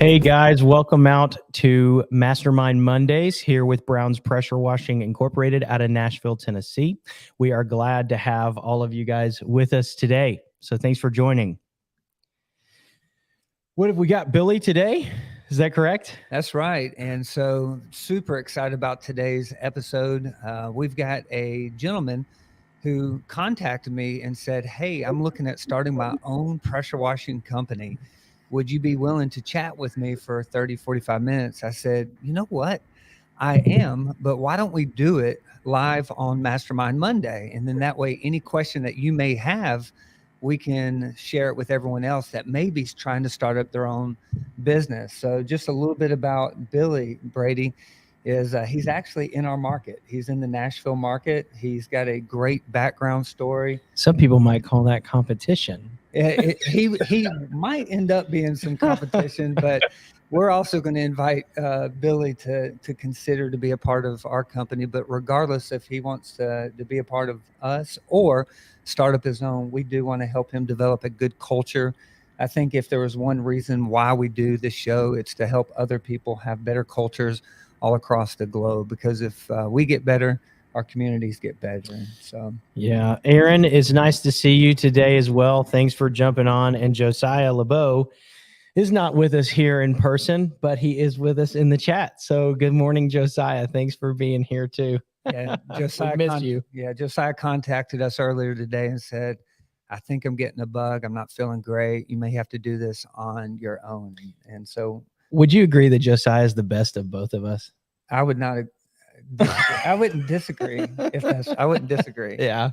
Hey guys, welcome out to Mastermind Mondays here with Brown's Pressure Washing Incorporated out of Nashville, Tennessee. We are glad to have all of you guys with us today. So thanks for joining. What have we got, Billy, today? Is that correct? That's right. And so super excited about today's episode. We've got a gentleman who contacted me and said, "Hey, I'm looking at starting my own pressure washing company. Would you be willing to chat with me for 30, 45 minutes?" I said, "You know what? I am, but why don't we do it live on Mastermind Monday? And then that way, any question that you may have, we can share it with everyone else that may be trying to start up their own business." So just a little bit about Billy Brady is he's actually in our market. He's in the Nashville market. He's got a great background story. Some people might call that competition. He might end up being some competition, but we're also going to invite Billy to consider to be a part of our company. But regardless if he wants to be a part of us or start up his own, we do want to help him develop a good culture. I think if there was one reason why we do this show, it's to help other people have better cultures all across the globe. Because if we get better, our communities get better. So yeah, Aaron, it's nice to see you today as well. Thanks for jumping on. And Josiah LeBeau is not with us here in person, but he is with us in the chat. So good morning, Josiah. Thanks for being here too. Yeah, Josiah missed you. Yeah, Josiah contacted us earlier today and said, "I think I'm getting a bug. I'm not feeling great. You may have to do this on your own." And so, would you agree that Josiah is the best of both of us? I would not. I wouldn't disagree. I wouldn't disagree. Yeah,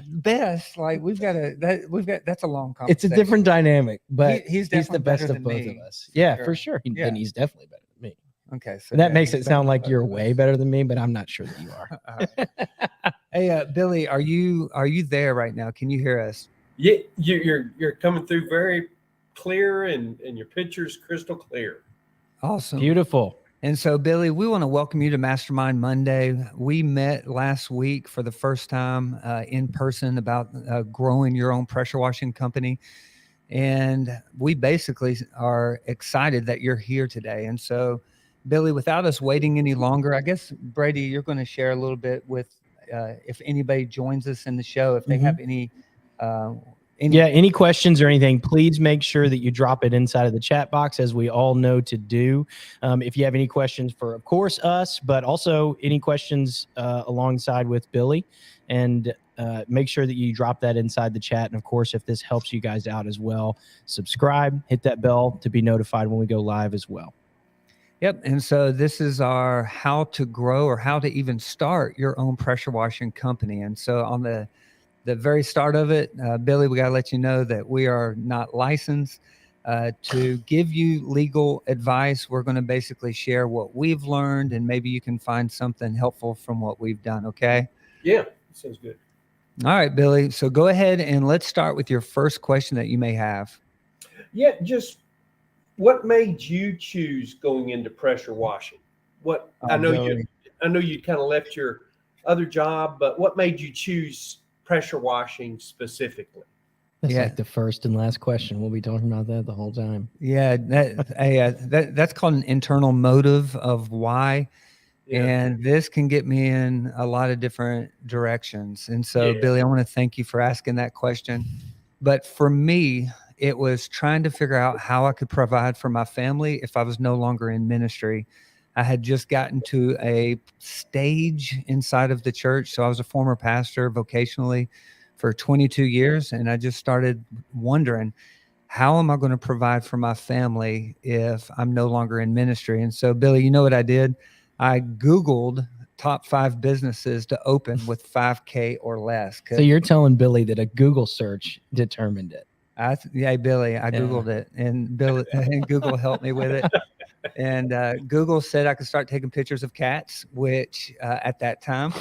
best. Like we've got that's a long conversation. It's a different dynamic, but he's the best of both of us. Yeah, for sure. And he's definitely better than me. Okay, so that makes it sound like you're way better than me, but I'm not sure that you are. Hey, Billy, are you there right now? Can you hear us? Yeah, you're coming through very clear, and your picture's crystal clear. Awesome, beautiful. And so, Billy, we want to welcome you to Mastermind Monday. We met last week for the first time in person about growing your own pressure washing company. And we basically are excited that you're here today. And so, Billy, without us waiting any longer, I guess, Brady, you're going to share a little bit with if anybody joins us in the show, if they have any any questions or anything, please make sure that you drop it inside of the chat box, as we all know to do. If you have any questions for, of course, us, but also any questions alongside with Billy, and make sure that you drop that inside the chat. And of course, if this helps you guys out as well, subscribe, hit that bell to be notified when we go live as well. Yep. And so this is our how to grow or how to even start your own pressure washing company. And so on the very start of it, Billy, we got to let you know that we are not licensed to give you legal advice. We're going to basically share what we've learned, and maybe you can find something helpful from what we've done. Okay? Yeah, sounds good. All right, Billy. So go ahead and let's start with your first question that you may have. Yeah, just what made you choose going into pressure washing? I know you kind of left your other job, but what made you choose pressure washing specifically? That's like the first and last question. We'll be talking about that the whole time. Yeah, that's called an internal motive of why. Yeah. And this can get me in a lot of different directions. And so, Billy, I want to thank you for asking that question. But for me, it was trying to figure out how I could provide for my family if I was no longer in ministry. I had just gotten to a stage inside of the church. So I was a former pastor vocationally for 22 years. And I just started wondering, how am I going to provide for my family if I'm no longer in ministry? And so, Billy, you know what I did? I Googled top 5 businesses to open with 5K or less. So you're telling Billy that a Google search determined it? Yeah, Billy, I Googled it, and Google helped me with it. And Google said I could start taking pictures of cats, which at that time,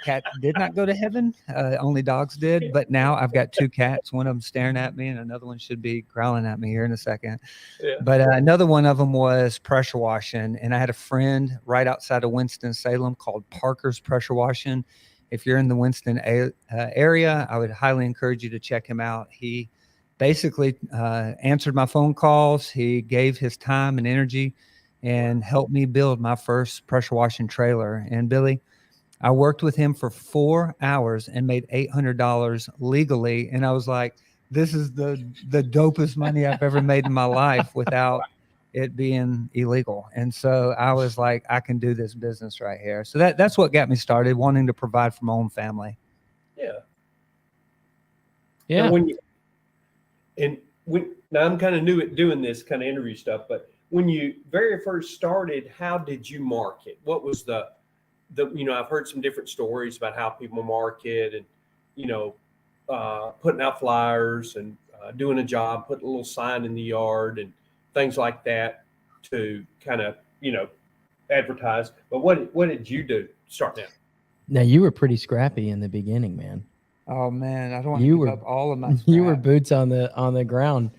cats did not go to heaven. Only dogs did. But now I've got 2 cats. One of them staring at me, and another one should be growling at me here in a second. Yeah. But another one of them was pressure washing. And I had a friend right outside of Winston-Salem called Parker's Pressure Washing. If you're in the Winston area, I would highly encourage you to check him out. He basically answered my phone calls. He gave his time and energy and helped me build my first pressure washing trailer. And Billy, I worked with him for 4 hours and made $800 legally. And I was like, this is the dopest money I've ever made in my life without it being illegal. And so I was like, I can do this business right here. So that's what got me started, wanting to provide for my own family. Yeah. Yeah. Now I'm kind of new at doing this kind of interview stuff, but when you very first started, how did you market? What was the I've heard some different stories about how people market and, putting out flyers and doing a job, putting a little sign in the yard and things like that to kind of, advertise. But what did you do starting out? Now, you were pretty scrappy in the beginning, man. Oh man, I don't want to give up all of my scrap. You were boots on the ground.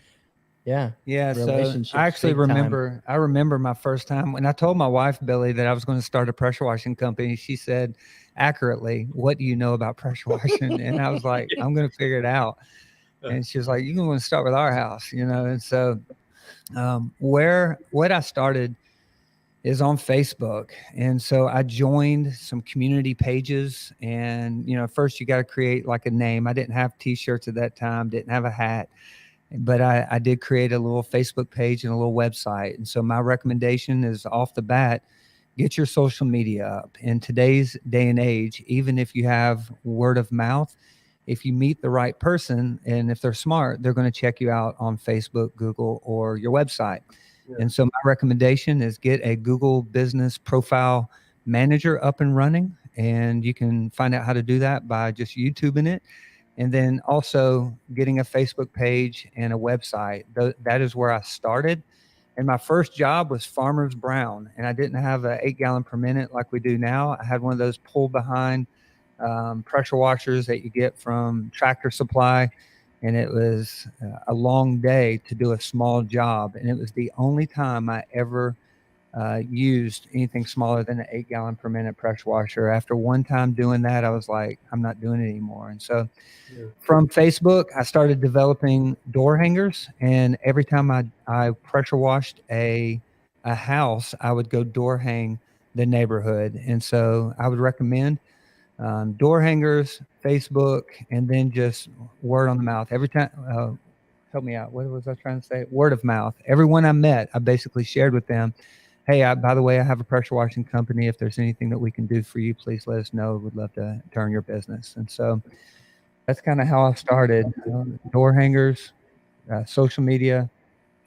Yeah. Yeah. So I actually remember my first time when I told my wife, Billy, that I was going to start a pressure washing company. She said accurately, "What do you know about pressure washing?" And I was like, "I'm going to figure it out." And she was like, "You're going to start with our house, And so what I started is on Facebook. And so I joined some community pages, and, first you got to create like a name. I didn't have t-shirts at that time, didn't have a hat, but I did create a little Facebook page and a little website. And so my recommendation is off the bat, get your social media up. In today's day and age, even if you have word of mouth, if you meet the right person and if they're smart, they're going to check you out on Facebook, Google, or your website. Yeah. And so my recommendation is get a Google Business Profile Manager up and running. And you can find out how to do that by just YouTubing it. And then also getting a Facebook page and a website. That is where I started. And my first job was Farmer's Brown. And I didn't have an 8 gallon per minute like we do now. I had one of those pull behind pressure washers that you get from Tractor Supply. And it was a long day to do a small job. And it was the only time I ever used anything smaller than an 8 gallon per minute pressure washer. After one time doing that, I was like, I'm not doing it anymore. And so from Facebook, I started developing door hangers. And every time I pressure washed a house, I would go door hang the neighborhood. And so I would recommend door hangers, Facebook, and then just word on the mouth. Every time, help me out. What was I trying to say? Word of mouth. Everyone I met, I basically shared with them, hey, by the way, I have a pressure washing company. If there's anything that we can do for you, please let us know. We'd love to turn your business. And so that's kind of how I started. Door hangers, social media,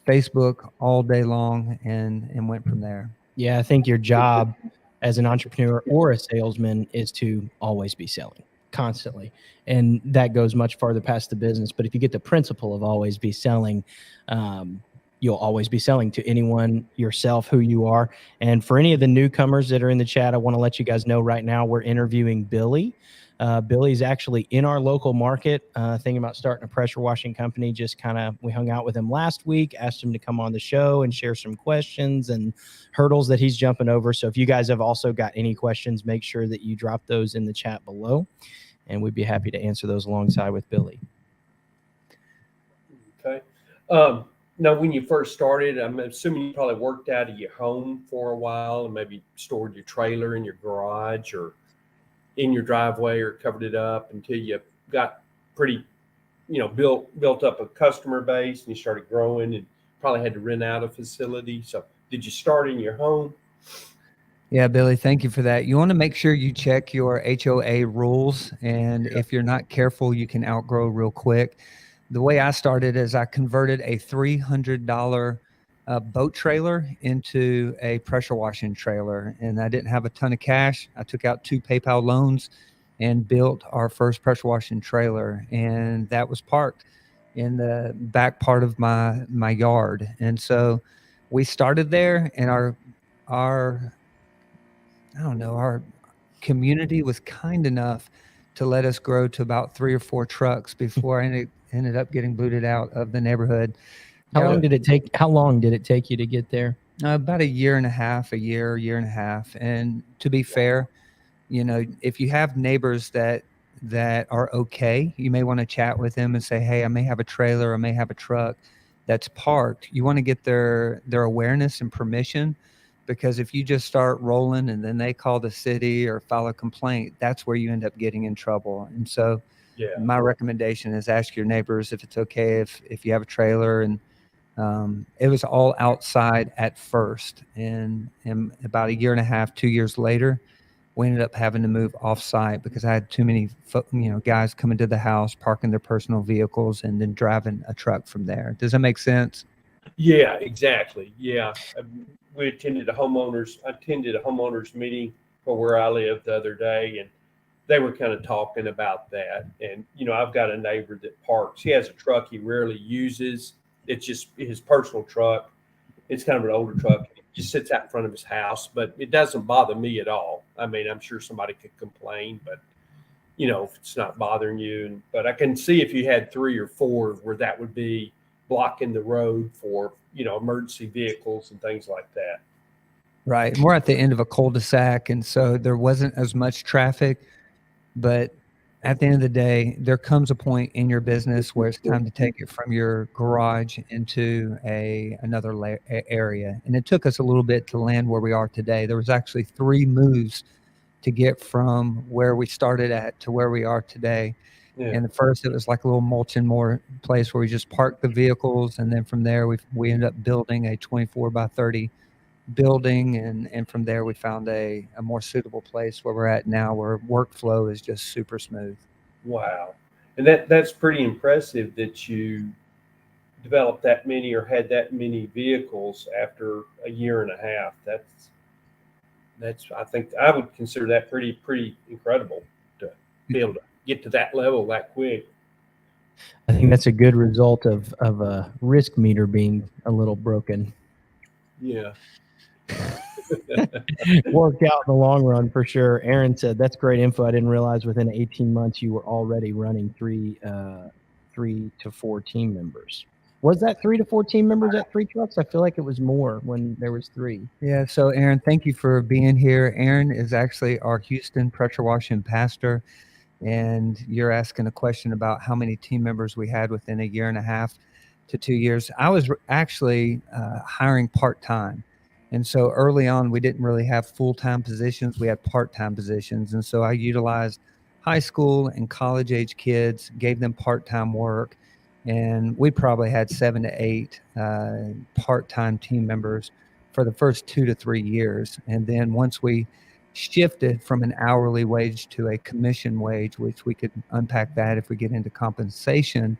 Facebook all day long, and went from there. Yeah, I think your job as an entrepreneur or a salesman is to always be selling constantly. And that goes much farther past the business. But if you get the principle of always be selling, you'll always be selling to anyone, yourself, who you are. And for any of the newcomers that are in the chat, I want to let you guys know right now we're interviewing Billy. Billy's actually in our local market, thinking about starting a pressure washing company. We hung out with him last week, asked him to come on the show and share some questions and hurdles that he's jumping over. So if you guys have also got any questions, make sure that you drop those in the chat below, and we'd be happy to answer those alongside with Billy. Okay. Now, when you first started, I'm assuming you probably worked out of your home for a while and maybe stored your trailer in your garage or in your driveway or covered it up until you got pretty, built up a customer base and you started growing and probably had to rent out a facility. So did you start in your home? Yeah, Billy, thank you for that. You want to make sure you check your HOA rules. And if you're not careful, you can outgrow real quick. The way I started is I converted a $300 boat trailer into a pressure washing trailer, and I didn't have a ton of cash. I took out 2 PayPal loans and built our first pressure washing trailer, and that was parked in the back part of my yard. And so we started there, and our community was kind enough to let us grow to about 3 or 4 trucks before I ended up getting booted out of the neighborhood. How long did it take you to get there? About a year and a half. And to be fair, if you have neighbors that that are okay. You may want to chat with them and say, hey, I may have a trailer, I may have a truck that's parked. You want to get their awareness and permission, because if you just start rolling and then they call the city or file a complaint, that's where you end up getting in trouble. And so my recommendation is ask your neighbors if it's okay if you have a trailer. And it was all outside at first, and about a year and a half, 2 years later, we ended up having to move off-site because I had too many guys coming to the house, parking their personal vehicles, and then driving a truck from there. Does that make sense? Yeah, exactly. Yeah. I attended a homeowners meeting for where I live the other day, and they were kind of talking about that. And, I've got a neighbor that parks. He has a truck he rarely uses. It's just his personal truck. It's kind of an older truck. It just sits out in front of his house, but it doesn't bother me at all. I mean, I'm sure somebody could complain, but if it's not bothering you. But I can see if you had 3 or 4 where that would be blocking the road for, emergency vehicles and things like that. Right. And we're at the end of a cul-de-sac, and so there wasn't as much traffic. But at the end of the day, there comes a point in your business where it's time to take it from your garage into another area. And it took us a little bit to land where we are today. There was actually 3 moves to get from where we started at to where we are today. Yeah. And at first, it was like a little mulching more place where we just parked the vehicles, and then from there, we ended up building a 24 by 30 building, and from there we found a more suitable place where we're at now, where workflow is just super smooth. Wow. And that's pretty impressive that you developed that many or had that many vehicles after a year and a half. That's I think I would consider that pretty incredible to be able to get to that level that quick. I think that's a good result of a risk meter being a little broken. Yeah. Worked out in the long run for sure. Aaron said, that's great info. I didn't realize within 18 months you were already running 3 to 4 team members. Was that 3 to 4 team members at 3 trucks? I feel like it was more when there was 3. Yeah. So Aaron, thank you for being here. Aaron is actually our Houston pressure washing pastor. And you're asking a question about how many team members we had within a year and a half to 2 years. I was actually hiring part-time. And so early on, we didn't really have full-time positions. We had part-time positions. And so I utilized high school and college age kids, gave them part-time work. And we probably had 7 to 8 part-time team members for the first 2 to 3 years. And then once we shifted from an hourly wage to a commission wage, which we could unpack that if we get into compensation,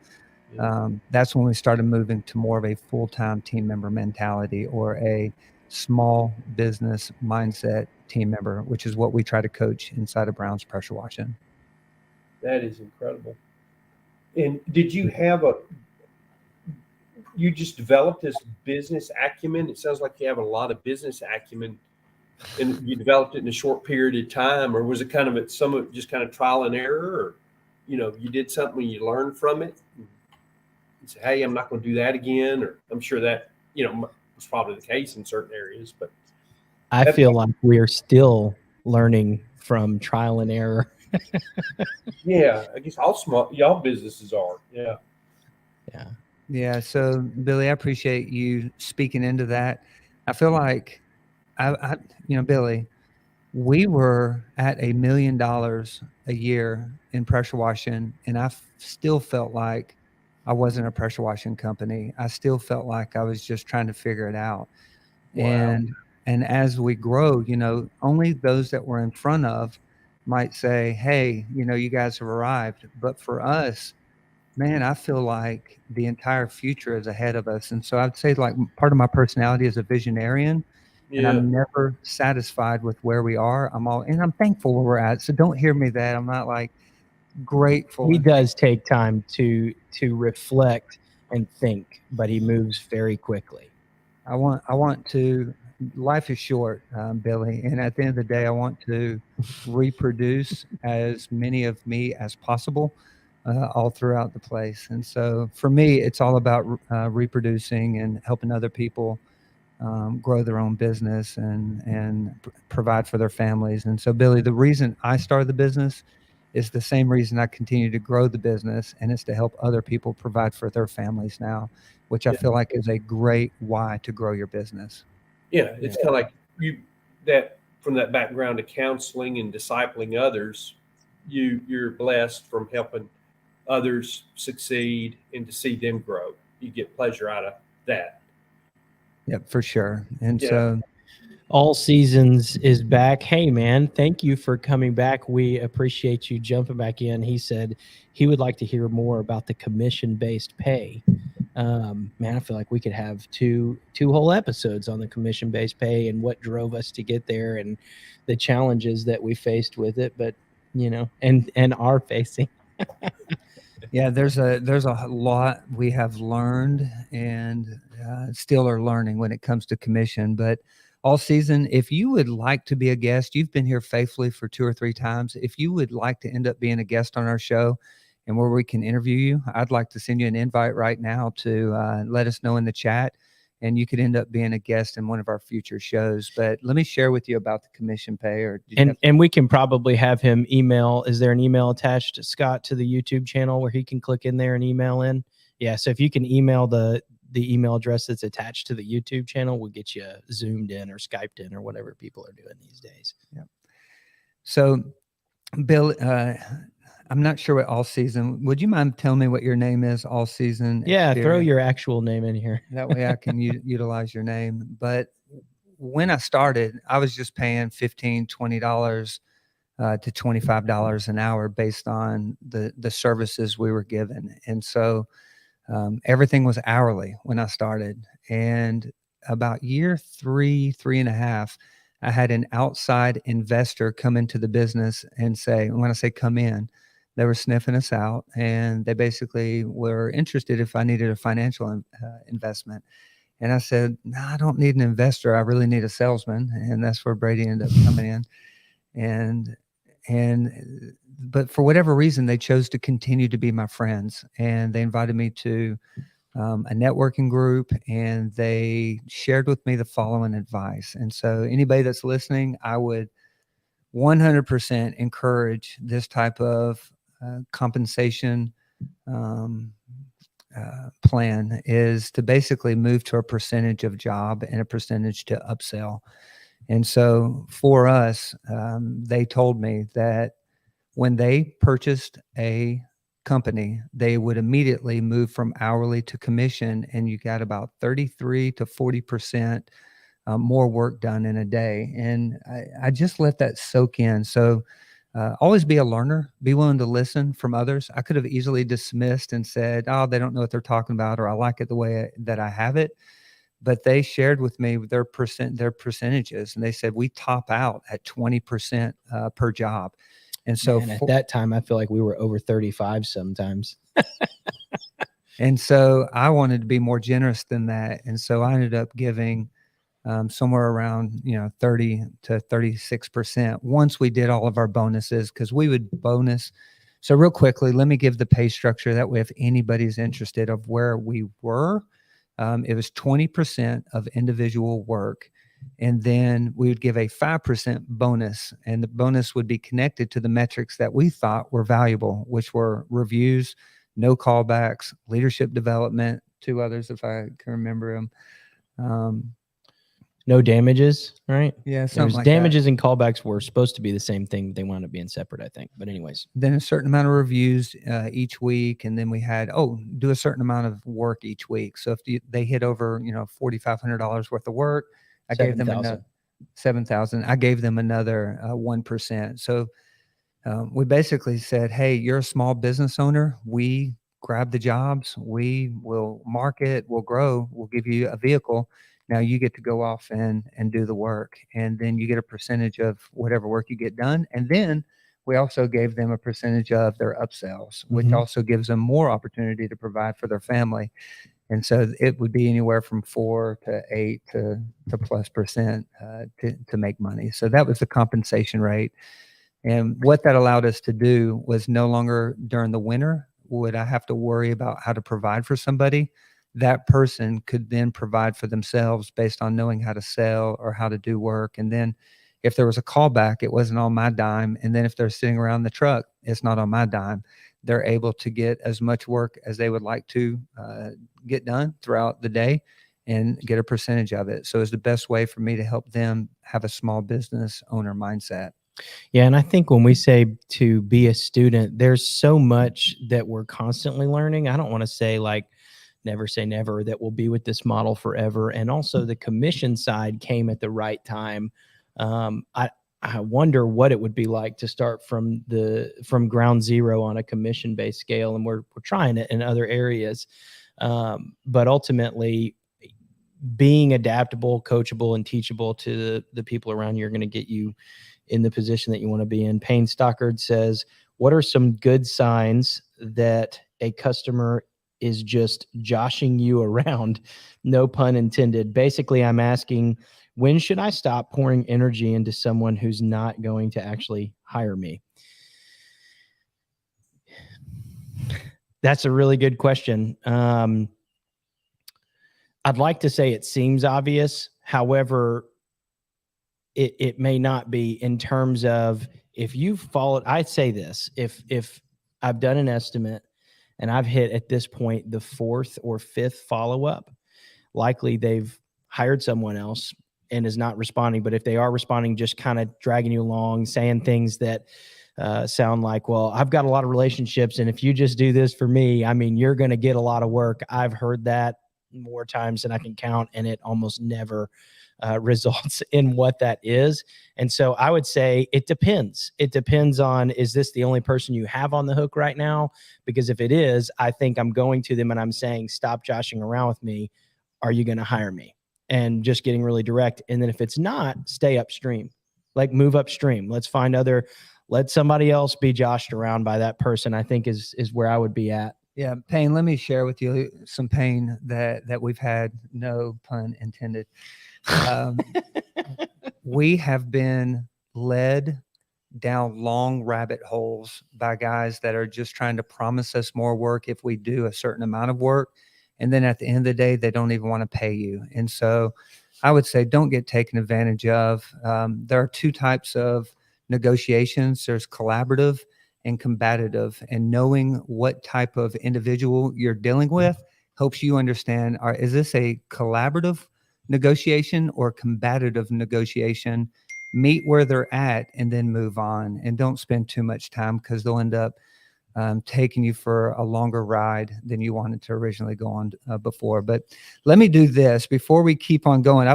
that's when we started moving to more of a full-time team member mentality, or a small business mindset team member, which is what we try to coach inside of Brown's Pressure Washing. That is incredible. And did you you just developed this business acumen? It sounds like you have a lot of business acumen, and you developed it in a short period of time, or was it kind of some of it just kind of trial and error, or you did something and you learned from it and say, hey, I'm not going to do that again? Or I'm sure that was probably the case in certain areas, but I feel like we are still learning from trial and error. Yeah, I guess y'all businesses are. Yeah. So Billy, I appreciate you speaking into that. I feel like Billy, we were at $1 million a year in pressure washing, and I still felt like I wasn't a pressure washing company. I still felt like I was just trying to figure it out. Wow. And as we grow, only those that we're in front of might say, hey, you guys have arrived. But for us, man, I feel like the entire future is ahead of us. And so I'd say, like, part of my personality is a visionarian. And I'm never satisfied with where we are. And I'm thankful where we're at. So don't hear me that I'm not like grateful. He does take time to reflect and think, but he moves very quickly. I want to, life is short, Billy. And at the end of the day, I want to reproduce as many of me as possible all throughout the place. And so for me, it's all about reproducing and helping other people grow their own business and provide for their families. And so, Billy, the reason I started the business is the same reason I continue to grow the business, and it's to help other people provide for their families now, which I feel like is a great why to grow your business. Yeah, it's kind of like you that from that background of counseling and discipling others, you're blessed from helping others succeed and to see them grow. You get pleasure out of that. Yep, for sure. And Yeah. so All Seasons is back. Hey, man, thank you for coming back. We appreciate you jumping back in. He said he would like to hear more about the commission-based pay. Man, I feel like we could have two whole episodes on the commission-based pay and what drove us to get there and the challenges that we faced with it, but and are facing. yeah, there's a lot we have learned and still are learning when it comes to commission. But All Season, if you would like to be a guest, you've been here faithfully for 2 or 3 times. If you would like to end up being a guest on our show and where we can interview you, I'd like to send you an invite right now to let us know in the chat, and you could end up being a guest in one of our future shows. But let me share with you about the commission pay. And we can probably have him email. Is there an email attached, Scott, to the YouTube channel where he can click in there and email in? Yeah, so if you can email the email address that's attached to the YouTube channel, we'll get you Zoomed in or Skyped in or whatever people are doing these days. Yeah. So, Bill, I'm not sure what All Season. Would you mind telling me what your name is, All Season? Yeah, Experience? throw your actual name in here. That way I can utilize your name. But when I started, I was just paying $15, $20 to $25 an hour based on the services we were given. And so everything was hourly when I started. And about year 3.5, I had an outside investor come into the business and say, when I say come in, they were sniffing us out, and they basically were interested if I needed a financial investment. And I said, no, I don't need an investor. I really need a salesman. And that's where Brady ended up coming in. But for whatever reason, they chose to continue to be my friends, and they invited me to a networking group, and they shared with me the following advice. And so anybody that's listening, I would 100% encourage this type of compensation plan is to basically move to a percentage of job and a percentage to upsell. And so for us, they told me that when they purchased a company, they would immediately move from hourly to commission, and you got about 33 to 40% more work done in a day. And I just let that soak in. So always be a learner, be willing to listen from others. I could have easily dismissed and said, oh, they don't know what they're talking about, or I like it the way that I have it. But they shared with me their percentages, and they said we top out at 20% per job. And so at that time, I feel like we were over 35 sometimes. And so I wanted to be more generous than that. And so I ended up giving somewhere around 30 to 36% once we did all of our bonuses, because we would bonus. So real quickly, let me give the pay structure. That way, if anybody's interested of where we were, it was 20% of individual work. And then we would give a 5% bonus, and the bonus would be connected to the metrics that we thought were valuable, which were reviews, no callbacks, leadership development, 2 others, if I can remember them. No damages, right? Yeah, something like damages that. and callbacks were supposed to be the same thing. They wound up being separate, I think. But anyways. Then a certain amount of reviews each week. And then we had, do a certain amount of work each week. So if they hit over, $4,500 worth of work, I gave them another 7,000. I gave them another 1%. So we basically said, hey, you're a small business owner. We grab the jobs. We will market, we'll grow, we'll give you a vehicle. Now you get to go off and do the work. And then you get a percentage of whatever work you get done. And then we also gave them a percentage of their upsells, which also gives them more opportunity to provide for their family. And so it would be anywhere from 4 to 8 to plus percent to make money. So that was the compensation rate. And what that allowed us to do was no longer during the winter would I have to worry about how to provide for somebody. That person could then provide for themselves based on knowing how to sell or how to do work. And then if there was a callback, it wasn't on my dime. And then if they're sitting around the truck, it's not on my dime. They're able to get as much work as they would like to get done throughout the day and get a percentage of it. So it's the best way for me to help them have a small business owner mindset. Yeah. And I think when we say to be a student, there's so much that we're constantly learning. I don't want to say like, never say never, that we'll be with this model forever. And also the commission side came at the right time. I wonder what it would be like to start from ground zero on a commission based scale. And we're trying it in other areas. But ultimately, being adaptable, coachable, and teachable to the people around you are going to get you in the position that you want to be in. Payne Stockard says, what are some good signs that a customer is just joshing you around? No pun intended. Basically, I'm asking, when should I stop pouring energy into someone who's not going to actually hire me? That's a really good question. I'd like to say it seems obvious. However, it may not be, in terms of, if you've followed, I'd say this, if I've done an estimate and I've hit at this point the 4th or 5th follow-up, likely they've hired someone else and is not responding. But if they are responding, just kind of dragging you along, saying things that sound like, well, I've got a lot of relationships, and if you just do this for me, I mean, you're going to get a lot of work. I've heard that more times than I can count, and it almost never results in what that is. And so I would say it depends. It depends on, is this the only person you have on the hook right now? Because if it is, I think I'm going to them and I'm saying, stop joshing around with me. Are you going to hire me? And just getting really direct. And then if it's not, stay upstream, like move upstream. Let somebody else be joshed around by that person, I think is where I would be at. Yeah, Payne, let me share with you some pain that we've had, no pun intended. We have been led down long rabbit holes by guys that are just trying to promise us more work if we do a certain amount of work. And then at the end of the day, they don't even want to pay you. And so I would say, don't get taken advantage of. There are two types of negotiations. There's collaborative and combative, and knowing what type of individual you're dealing with helps you understand, is this a collaborative negotiation or combative negotiation? Meet where they're at and then move on, and don't spend too much time, because they'll end up taking you for a longer ride than you wanted to originally go on before. But let me do this before we keep on going.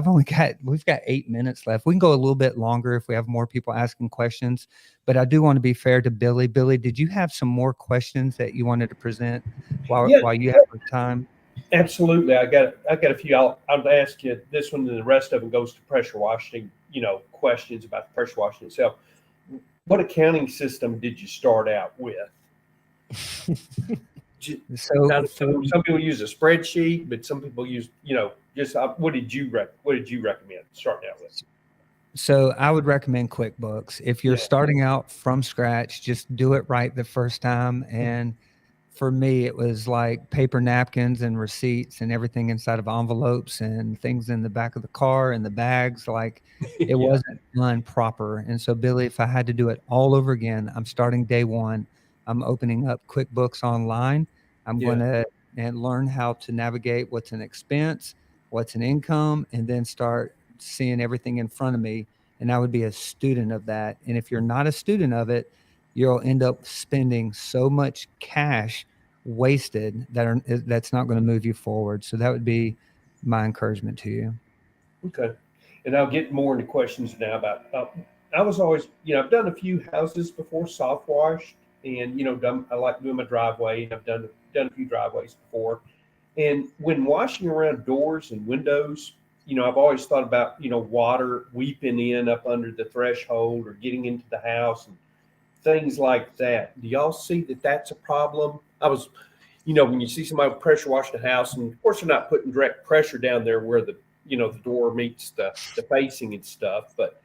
We've got 8 minutes left. We can go a little bit longer if we have more people asking questions, but I do want to be fair to Billy. Billy, did you have some more questions that you wanted to present while you have time? Absolutely. I got a few. I'll ask you this one, and the rest of them goes to pressure washing, questions about the pressure washing itself. What accounting system did you start out with? Some people use a spreadsheet, but some people use, what did you recommend starting out with? So I would recommend QuickBooks. If you're starting out from scratch, just do it right the first time. And for me, it was like paper napkins and receipts and everything inside of envelopes and things in the back of the car and the bags. Like it wasn't done proper. And so, Billy, if I had to do it all over again, I'm starting day one. I'm opening up QuickBooks online. I'm going to learn how to navigate what's an expense, what's an income, and then start seeing everything in front of me. And I would be a student of that. And if you're not a student of it, you'll end up spending so much cash wasted that's not going to move you forward. So that would be my encouragement to you. Okay. And I'll get more into questions now about, I was always, I've done a few houses before, soft washed, and, I like doing my driveway, and I've done a few driveways before. And when washing around doors and windows, I've always thought about, water weeping in up under the threshold or getting into the house and things like that. Do y'all see that that's a problem? I was, when you see somebody pressure washing a house, and of course they're not putting direct pressure down there where the door meets the facing and stuff, but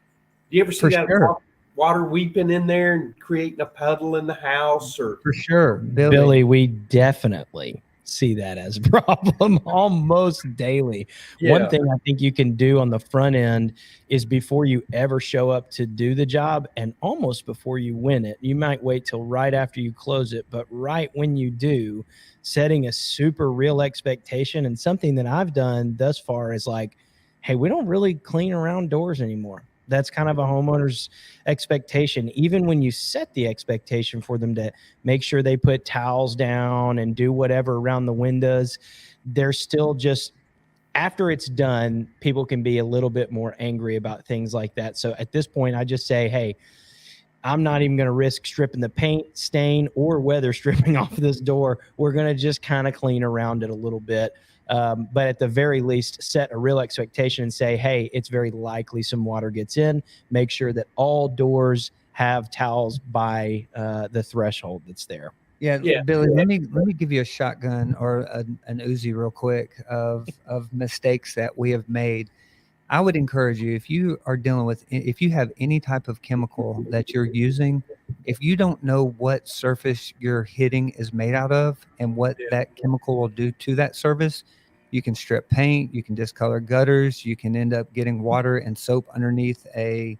do you ever see that water weeping in there and creating a puddle in the house? Or for sure, Billy, we definitely see that as a problem almost daily. Yeah. One thing I think you can do on the front end is before you ever show up to do the job and almost before you win it, you might wait till right after you close it, but right when you do, setting a super real expectation. And something that I've done thus far is like, hey, we don't really clean around doors anymore. That's kind of a homeowner's expectation. Even when you set the expectation for them to make sure they put towels down and do whatever around the windows, they're still just, after it's done, people can be a little bit more angry about things like that. So at this point, I just say, hey, I'm not even going to risk stripping the paint stain or weather stripping off this door. We're going to just kind of clean around it a little bit. But at the very least, set a real expectation and say, hey, it's very likely some water gets in. Make sure that all doors have towels by the threshold that's there. Yeah, Billy, let me give you a shotgun or an Uzi real quick of mistakes that we have made. I would encourage you, if you are dealing with, if you have any type of chemical that you're using, if you don't know what surface you're hitting is made out of and what that chemical will do to that surface, you can strip paint, you can discolor gutters, you can end up getting water and soap underneath a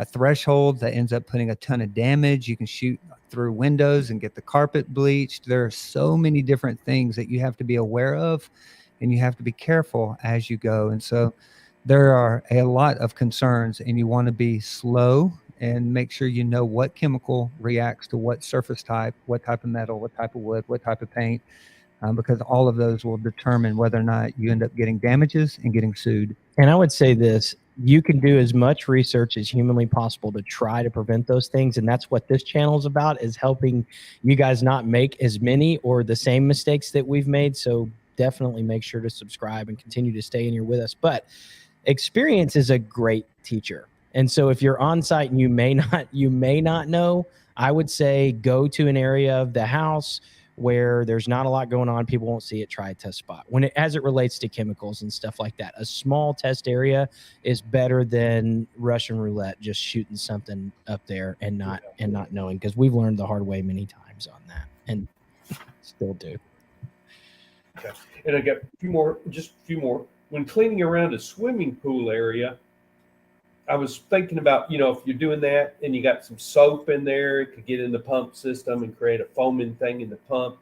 threshold that ends up putting a ton of damage. You can shoot through windows and get the carpet bleached. There are so many different things that you have to be aware of, and you have to be careful as you go. And so there are a lot of concerns, and you want to be slow and make sure you know what chemical reacts to what surface type, what type of metal, what type of wood, what type of paint, because all of those will determine whether or not you end up getting damages and getting sued. And I would say this, you can do as much research as humanly possible to try to prevent those things. And that's what this channel is about, is helping you guys not make as many or the same mistakes that we've made. So definitely make sure to subscribe and continue to stay in here with us. But experience is a great teacher. And so if you're on site and you may not know, I would say go to an area of the house where there's not a lot going on. People won't see it. Try a test spot. As it relates to chemicals and stuff like that, a small test area is better than Russian roulette, just shooting something up there and not knowing, because we've learned the hard way many times on that and still do. Okay. And I got just a few more. When cleaning around a swimming pool area, I was thinking about, if you're doing that and you got some soap in there, it could get in the pump system and create a foaming thing in the pump.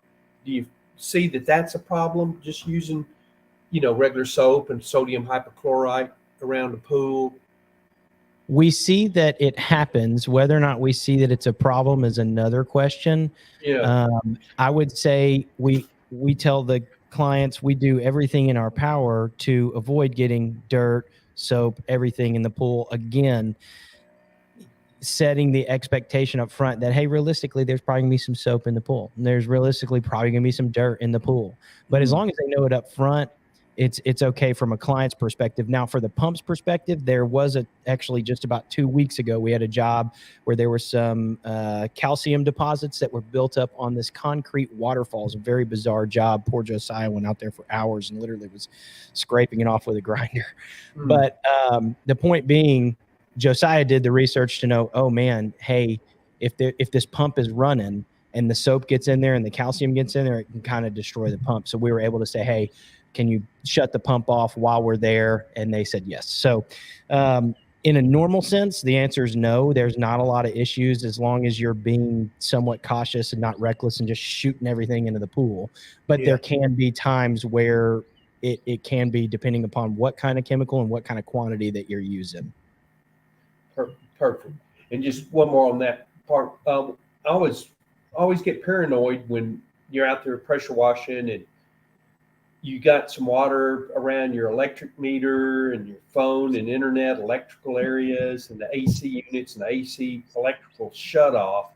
Do you see that that's a problem? Just using, regular soap and sodium hypochlorite around the pool? We see that it happens. Whether or not we see that it's a problem is another question. Yeah. I would say we tell the clients we do everything in our power to avoid getting dirt, soap, everything in the pool. Again, setting the expectation up front that, hey, realistically, there's probably gonna be some soap in the pool. And there's realistically probably gonna be some dirt in the pool. But as long as they know it up front, it's okay from a client's perspective. Now, for the pump's perspective, there was actually just about 2 weeks ago, we had a job where there were some calcium deposits that were built up on this concrete waterfall. It was a very bizarre job. Poor Josiah went out there for hours and literally was scraping it off with a grinder. But the point being, Josiah did the research to know, oh man, hey, if this pump is running and the soap gets in there and the calcium gets in there, it can kind of destroy the pump. So we were able to say, hey, can you shut the pump off while we're there? And they said yes. So in a normal sense, the answer is no. There's not a lot of issues as long as you're being somewhat cautious and not reckless and just shooting everything into the pool. But there can be times where it can be, depending upon what kind of chemical and what kind of quantity that you're using. Perfect. And just one more on that part. I always get paranoid when you're out there pressure washing and you got some water around your electric meter and your phone and internet electrical areas and the AC units and the AC electrical shut off.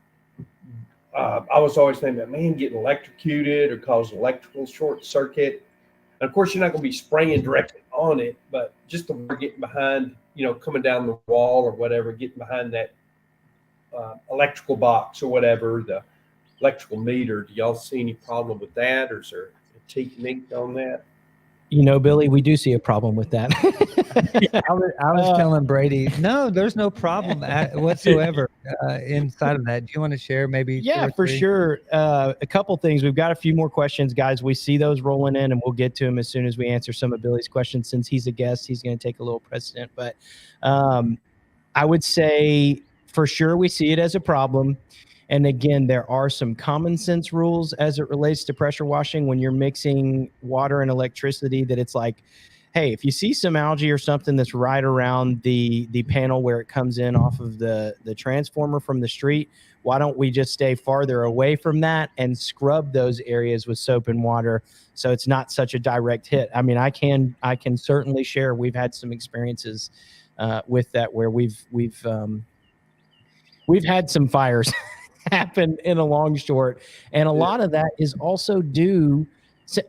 I was always thinking, man, getting electrocuted or cause electrical short circuit. And of course, you're not going to be spraying directly on it, but just the water getting behind, coming down the wall or whatever, getting behind that electrical box or whatever, the electrical meter. Do y'all see any problem with that, or is there a technique on that? Billy, we do see a problem with that. I was telling Brady, no, there's no problem whatsoever inside of that. Do you want to share maybe? Yeah, for sure. A couple things. We've got a few more questions, guys. We see those rolling in, and we'll get to them as soon as we answer some of Billy's questions. Since he's a guest, he's going to take a little precedent. But I would say for sure we see it as a problem. And again, there are some common sense rules as it relates to pressure washing when you're mixing water and electricity, that it's like, hey, if you see some algae or something that's right around the panel where it comes in off of the transformer from the street, why don't we just stay farther away from that and scrub those areas with soap and water so it's not such a direct hit? I mean, I can certainly share. We've had some experiences with that where we've had some fires happen in a long short, and a lot of that is also due.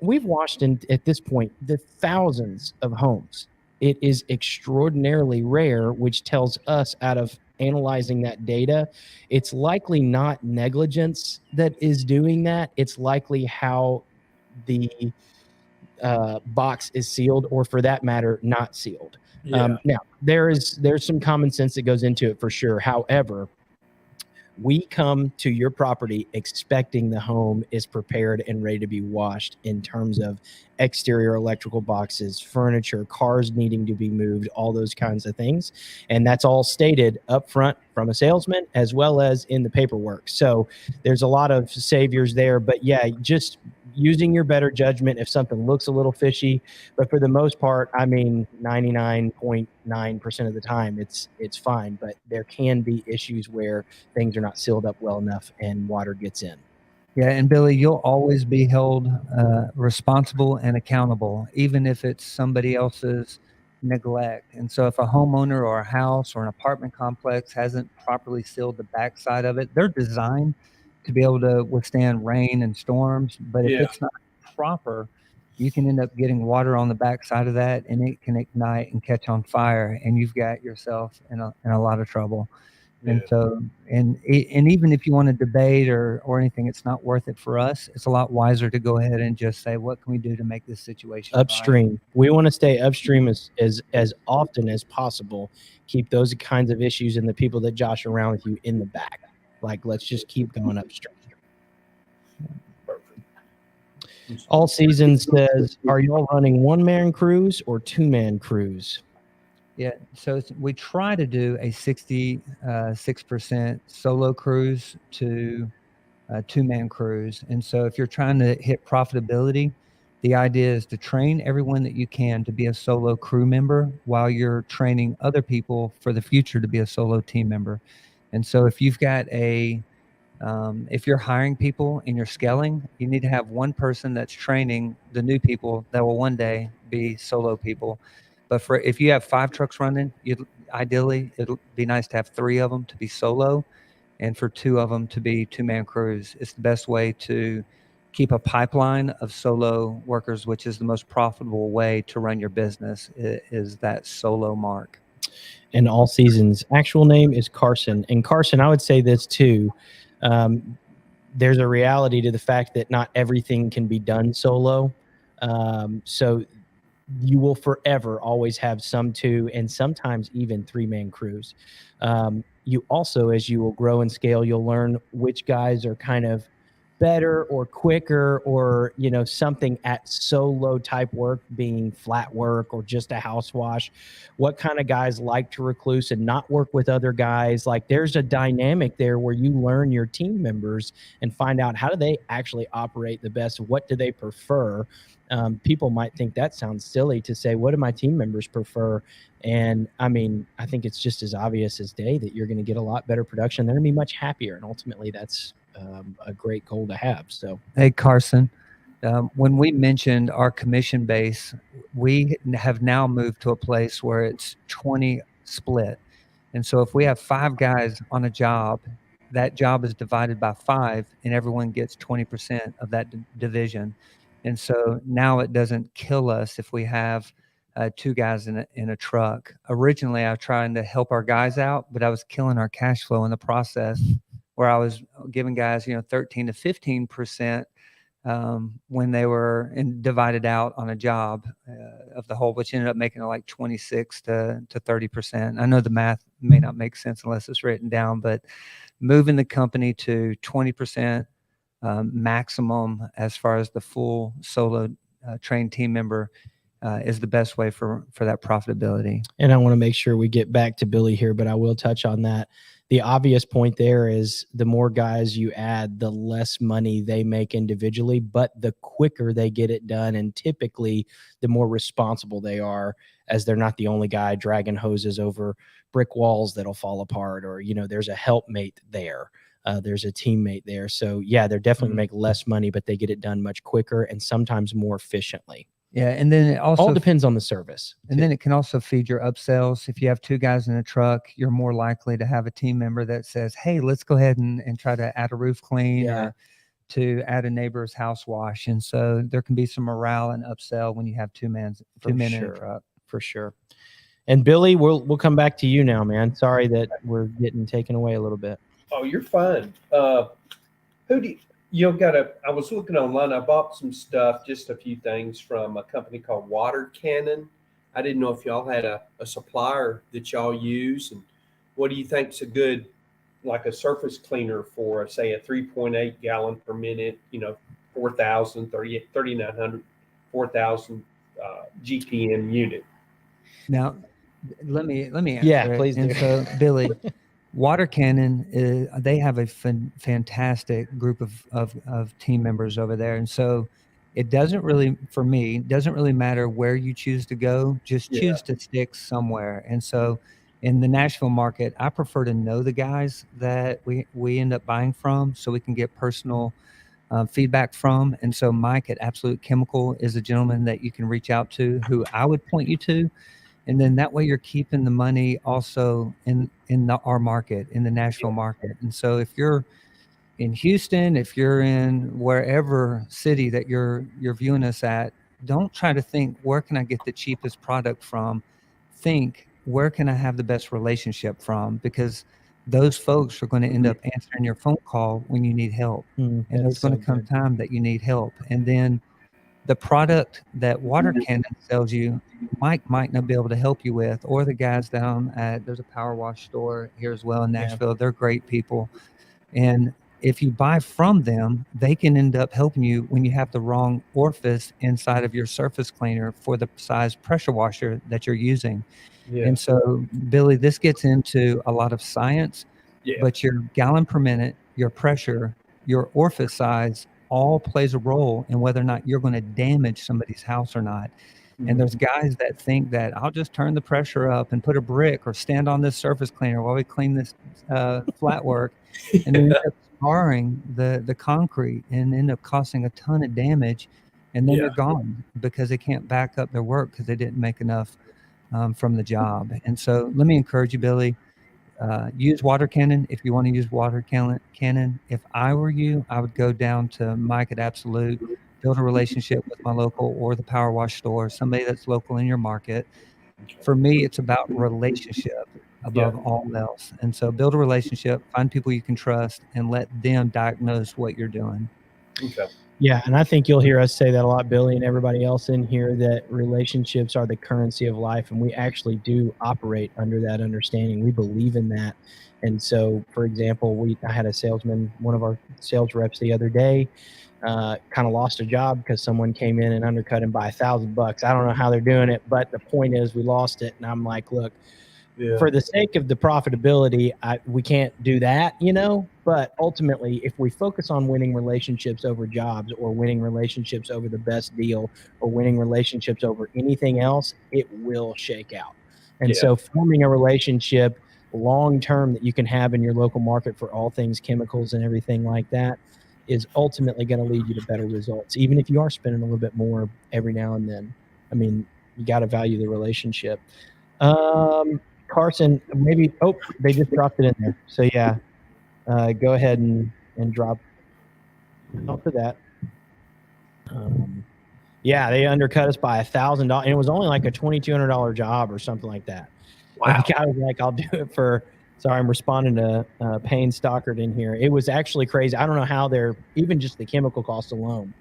We've washed at this point the thousands of homes. It is extraordinarily rare, which tells us, out of analyzing that data, it's likely not negligence that is doing that. It's likely how the box is sealed, or for that matter, not sealed. Now, there's some common sense that goes into it for sure. However, we come to your property expecting the home is prepared and ready to be washed in terms of exterior electrical boxes, furniture, cars needing to be moved, all those kinds of things. And that's all stated up front from a salesman as well as in the paperwork. So there's a lot of saviors there. But yeah, just using your better judgment if something looks a little fishy. But for the most part, I mean, 99.9% of the time, it's fine. But there can be issues where things are not sealed up well enough and water gets in. Yeah, and Billy, you'll always be held responsible and accountable, even if it's somebody else's neglect. And so if a homeowner or a house or an apartment complex hasn't properly sealed the backside of it, they're designed to be able to withstand rain and storms. But if it's not proper, you can end up getting water on the backside of that, and it can ignite and catch on fire, and you've got yourself in a lot of trouble. And so, and even if you want to debate or anything, it's not worth it for us. It's a lot wiser to go ahead and just say, what can we do to make this situation upstream? Right? We want to stay upstream as often as possible. Keep those kinds of issues and the people that josh around with you in the back. Like, let's just keep going upstream. All Seasons says, are y'all running 1-man crews or 2-man crews? Yeah, so we try to do a 66% solo crews to 2-man crews. And so if you're trying to hit profitability, the idea is to train everyone that you can to be a solo crew member while you're training other people for the future to be a solo team member. And so if you've got if you're hiring people and you're scaling, you need to have one person that's training the new people that will one day be solo people. But if you have 5 trucks running, ideally, it'll be nice to have 3 of them to be solo and for 2 of them to be 2-man crews. It's the best way to keep a pipeline of solo workers, which is the most profitable way to run your business, is that solo mark. And All Seasons' actual name is Carson. And Carson, I would say this too. There's a reality to the fact that not everything can be done solo. So you will forever always have some 2 and sometimes even 3-man crews. You also, as you will grow and scale, you'll learn which guys are kind of better or quicker, or something at solo type work, being flat work or just a house wash. What kind of guys like to recluse and not work with other guys? Like, there's a dynamic there where you learn your team members and find out how do they actually operate the best. What do they prefer? People might think that sounds silly to say, what do my team members prefer? And I mean, I think it's just as obvious as day that you're going to get a lot better production. They're going to be much happier. And ultimately, that's a great goal to have. So, hey, Carson, when we mentioned our commission base, we have now moved to a place where it's 20 split. And so if we have 5 guys on a job, that job is divided by 5 and everyone gets 20% of that division. And so now it doesn't kill us if we have 2 guys in a truck. Originally, I was trying to help our guys out, but I was killing our cash flow in the process, where I was giving guys, 13 to 15% when they were divided out on a job of the whole, which ended up making it like 26 to 30%. I know the math may not make sense unless it's written down, but moving the company to 20% maximum as far as the full solo trained team member is the best way for that profitability. And I want to make sure we get back to Billy here, but I will touch on that. The obvious point there is the more guys you add, the less money they make individually, but the quicker they get it done. And typically the more responsible they are, as they're not the only guy dragging hoses over brick walls that'll fall apart, or, you know, there's a helpmate there. There's a teammate there. So yeah, they're definitely make less money, but they get it done much quicker and sometimes more efficiently. Yeah, and then it also all depends on the service. And then it can also feed your upsells. If you have two guys in a truck, you're more likely to have a team member that says, hey, let's go ahead and try to add a roof clean or to add a neighbor's house wash. And so there can be some morale and upsell when you have two men in a truck. For sure. And Billy, we'll come back to you now, man. Sorry that we're getting taken away a little bit. Oh, you're fine. I was looking online. I bought some stuff, just a few things from a company called Water Cannon. I didn't know if y'all had a supplier that y'all use, and what do you think's a good, like a surface cleaner for, say, a 3.8 gallon per minute, 4,000, 3,900, 4,000 GPM unit. Now, let me answer. Yeah, please do. And so, Billy, Water Cannon, they have a fantastic group of team members over there. And so it doesn't really matter where you choose to go, just choose to stick somewhere. And so in the Nashville market, I prefer to know the guys that we end up buying from so we can get personal feedback from. And so Mike at Absolute Chemical is a gentleman that you can reach out to, who I would point you to. And then that way you're keeping the money also in our market, in the Nashville market. And so if you're in Houston, if you're in wherever city that you're viewing us at, don't try to think, where can I get the cheapest product from? Think, where can I have the best relationship from? Because those folks are going to end up answering your phone call when you need help. And there's going to come time that you need help. And then the product that Water Cannon sells you, Mike might not be able to help you with, or the guys down at, there's a power wash store here as well in Nashville. They're great people. And if you buy from them, they can end up helping you when you have the wrong orifice inside of your surface cleaner for the size pressure washer that you're using. And so, Billy, this gets into a lot of science, but your gallon per minute, your pressure, your orifice size, all plays a role in whether or not you're going to damage somebody's house or not. And there's guys that think that I'll just turn the pressure up and put a brick or stand on this surface cleaner while we clean this flat work, and then end up scarring the concrete and end up causing a ton of damage. And then they're gone because they can't back up their work because they didn't make enough from the job. And so let me encourage you, Billy, use Water Cannon if you want to use Water Cannon. If I were you, I would go down to Mike at Absolute, build a relationship with my local or the power wash store, somebody that's local in your market. For me, it's about relationship above all else. And so build a relationship, find people you can trust, and let them diagnose what you're doing. Okay. Yeah, and I think you'll hear us say that a lot, Billy, and everybody else in here, that relationships are the currency of life, and we actually do operate under that understanding. We believe in that. And so, for example, I had a salesman, one of our sales reps the other day, kind of lost a job because someone came in and undercut him by $1,000. I don't know how they're doing it, but the point is we lost it. And I'm like, look, for the sake of the profitability, we can't do that, but ultimately, if we focus on winning relationships over jobs, or winning relationships over the best deal, or winning relationships over anything else, it will shake out. And so forming a relationship long-term that you can have in your local market for all things chemicals and everything like that is ultimately going to lead you to better results, even if you are spending a little bit more every now and then. I mean, you got to value the relationship. Carson, maybe, they just dropped it in there. So go ahead and drop for that. They undercut us by $1,000, and it was only like a $2,200 job or something like that. Wow. The guy was like, I'll do it for, sorry, I'm responding to Payne Stockard in here. It was actually crazy. I don't know how even just the chemical cost alone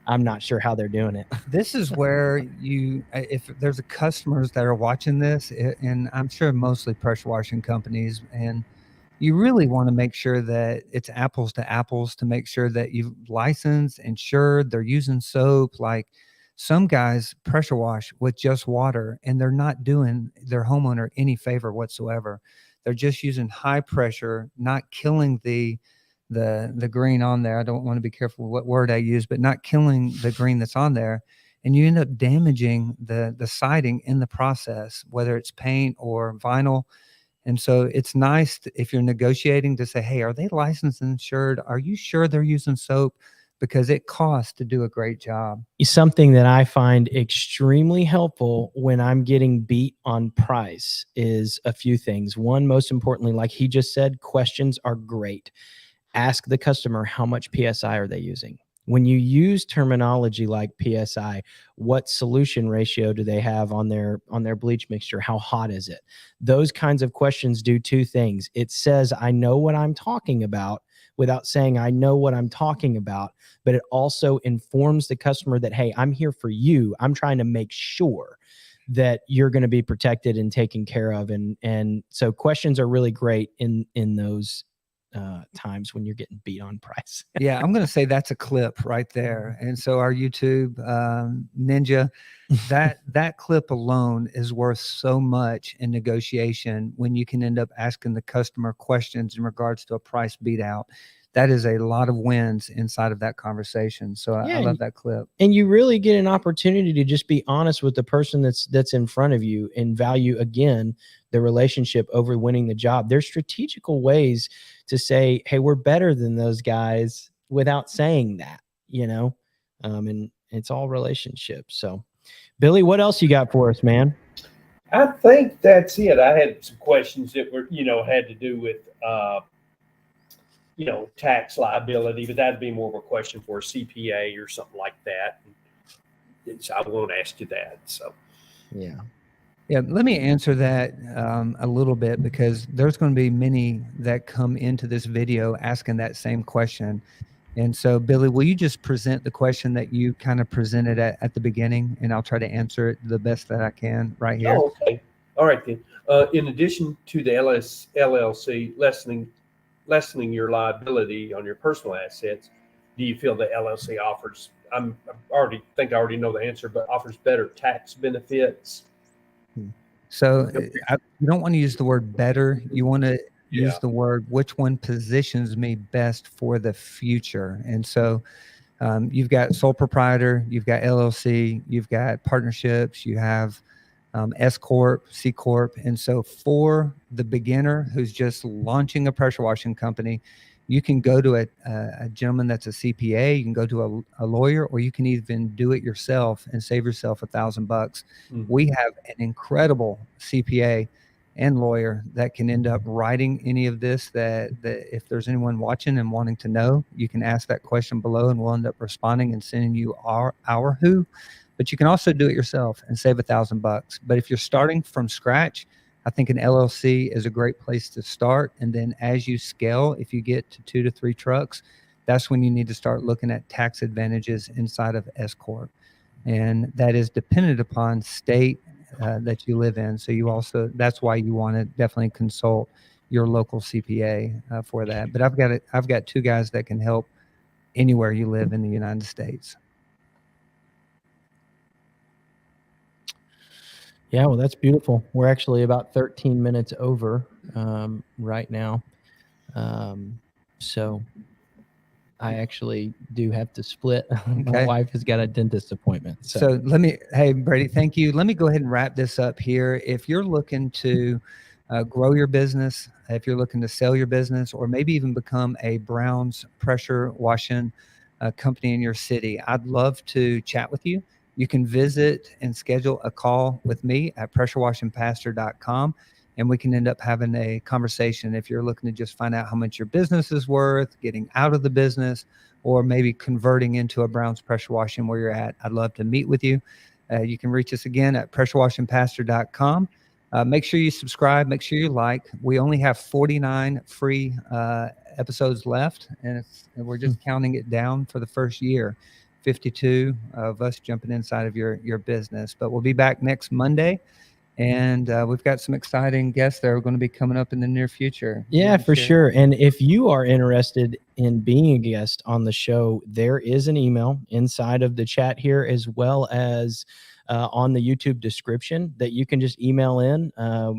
I'm not sure how they're doing it. This is where if there's a customers that are watching this, and I'm sure mostly pressure washing companies, and you really want to make sure that it's apples to apples, to make sure that you've licensed, insured, they're using soap. Like some guys pressure wash with just water, and they're not doing their homeowner any favor whatsoever. They're just using high pressure, not killing the green on there. I don't want to be careful what word I use, but not killing the green that's on there. And you end up damaging the siding in the process, whether it's paint or vinyl. And so it's nice if you're negotiating to say, hey, are they licensed and insured? Are you sure they're using soap? Because it costs to do a great job. Something that I find extremely helpful when I'm getting beat on price is a few things. One, most importantly, like he just said, questions are great. Ask the customer, how much PSI are they using? When you use terminology like PSI, what solution ratio do they have on their bleach mixture? How hot is it? Those kinds of questions do two things. It says, I know what I'm talking about, without saying I know what I'm talking about, but it also informs the customer that, hey, I'm here for you. I'm trying to make sure that you're going to be protected and taken care of. And so questions are really great in those times when you're getting beat on price. Yeah, I'm going to say that's a clip right there. And so our YouTube ninja, that clip alone is worth so much in negotiation when you can end up asking the customer questions in regards to a price beat out. That is a lot of wins inside of that conversation. So I love that clip. And you really get an opportunity to just be honest with the person that's in front of you and value, again, the relationship over winning the job. There's strategical ways to say, hey, we're better than those guys without saying that, and it's all relationships. So Billy, what else you got for us, man? I think that's it. I had some questions that were, had to do with, tax liability, but that'd be more of a question for a CPA or something like that. So I won't ask you that. So, yeah. Let me answer that a little bit, because there's going to be many that come into this video asking that same question. And so, Billy, will you just present the question that you kind of presented at the beginning, and I'll try to answer it the best that I can right here. Oh, okay. All right, then. In addition to the LLC lessening your liability on your personal assets, do you feel the LLC offers, I already know the answer, but offers better tax benefits? So you don't want to use the word better. You want to use the word, which one positions me best for the future? And so you've got sole proprietor, you've got LLC, you've got partnerships, you have S Corp, C Corp. And so for the beginner who's just launching a pressure washing company, you can go to a gentleman that's a CPA, you can go to a lawyer, or you can even do it yourself and save yourself $1,000. Mm-hmm. We have an incredible CPA and lawyer that can end up writing any of this, that if there's anyone watching and wanting to know, you can ask that question below and we'll end up responding and sending you our who. But you can also do it yourself and save $1,000. But if you're starting from scratch, I think an LLC is a great place to start. And then as you scale, if you get to 2 to 3 trucks, that's when you need to start looking at tax advantages inside of S Corp. And that is dependent upon state that you live in. So that's why you want to definitely consult your local CPA for that. But I've got 2 guys that can help anywhere you live in the United States. Yeah, well, that's beautiful. We're actually about 13 minutes over right now. So I actually do have to split. My wife has got a dentist appointment. So hey, Brady, thank you. Let me go ahead and wrap this up here. If you're looking to grow your business, if you're looking to sell your business, or maybe even become a Brown's pressure washing company in your city, I'd love to chat with you. You can visit and schedule a call with me at pressurewashingpastor.com, and we can end up having a conversation if you're looking to just find out how much your business is worth, getting out of the business, or maybe converting into a Brown's pressure washing where you're at. I'd love to meet with you. You can reach us again at pressurewashingpastor.com. Make sure you subscribe. Make sure you like. We only have 49 free episodes left, and we're just counting it down for the first year. 52 of us jumping inside of your business. But we'll be back next Monday. And we've got some exciting guests that are going to be coming up in the near future. Yeah, for sure. And if you are interested in being a guest on the show, there is an email inside of the chat here, as well as on the YouTube description, that you can just email in.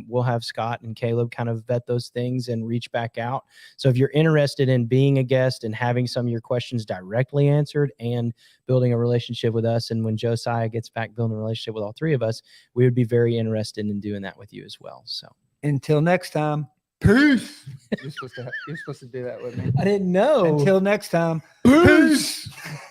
We'll have Scott and Caleb kind of vet those things and reach back out. So if you're interested in being a guest and having some of your questions directly answered and building a relationship with us, and when Josiah gets back building a relationship with all three of us, we would be very interested in doing that with you as well. So until next time, peace. You're supposed to do that with me. I didn't know. Until next time, peace.